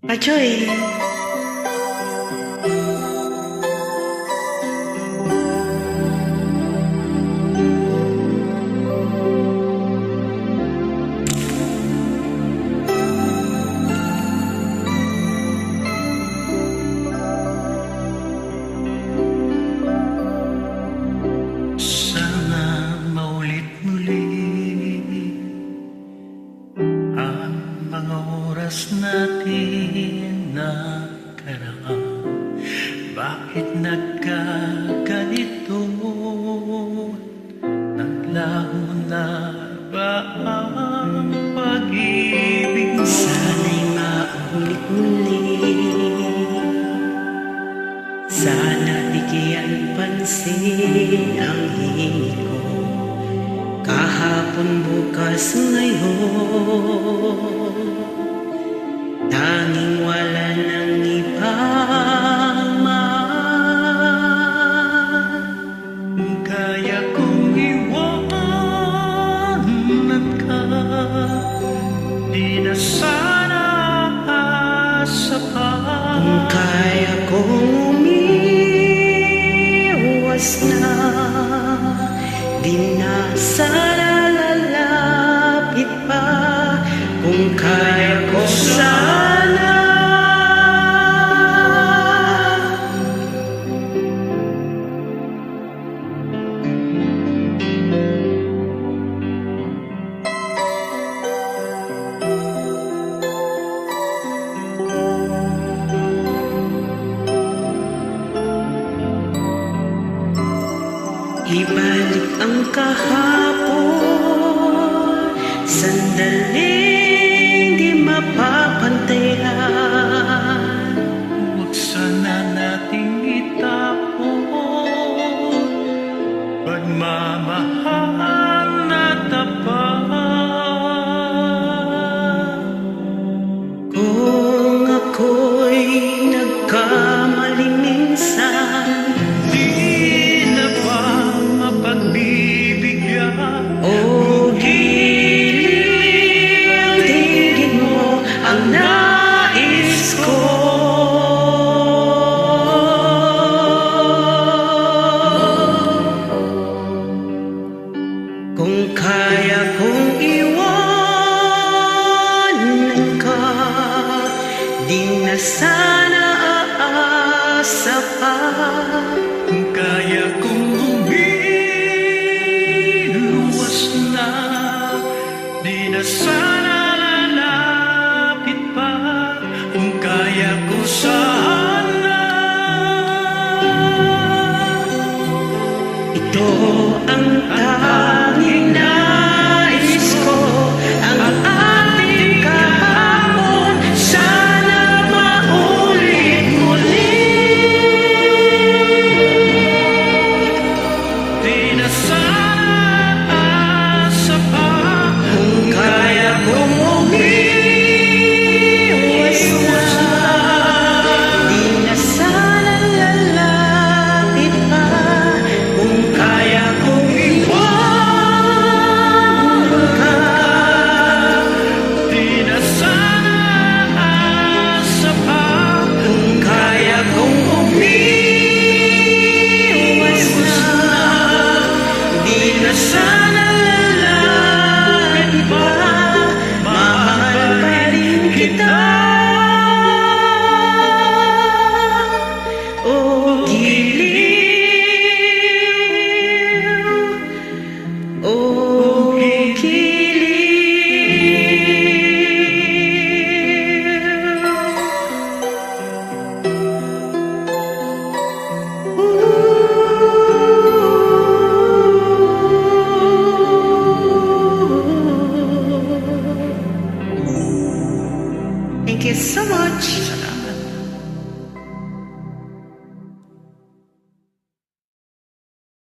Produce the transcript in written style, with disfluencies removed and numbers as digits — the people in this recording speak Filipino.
Pachoy. Sana maulit muli ang mga oras natin nakaraan. Bakit nagkaganito? Naglaho na ba ang pag-ibig mo? Sana'y maulit muli. Sana bigyan pansin ang hiling ko. Kahapon, bukas, ngayon, tanging wala nang ibang Kaya kong iwanan ka, di na sana asa pa. kung kaya kong umiwas na, di na sana lalapit pa. Kung kaya ko sana, ibalik ang kahapon, sandaling di mapapantayan. Huwag sana nating itapon pagmamahal na tapat. Kung ako'y nagkamali minsan, Di na ba mapagbibigyan? o giliw, tingin mo ang nais ko. Kung kaya kong iwanan ka, di na sana aasa pa. Kung kaya kong umiwas na, di na sana lalapit pa. Kung kaya ko sana, Ito ang tanging nais ko, ang ating kahapon, sana maulit muli. di na sana asa pa. Kung kaya kong umiwas na, di na sana lalapit pa. Kung kaya kong iwanan ka, Di na sana asa pa. kung kaya kong umiwas na, di na sana lalapit pa. Mahal pa rin kita, o giliw, o giliw. Thank you so much.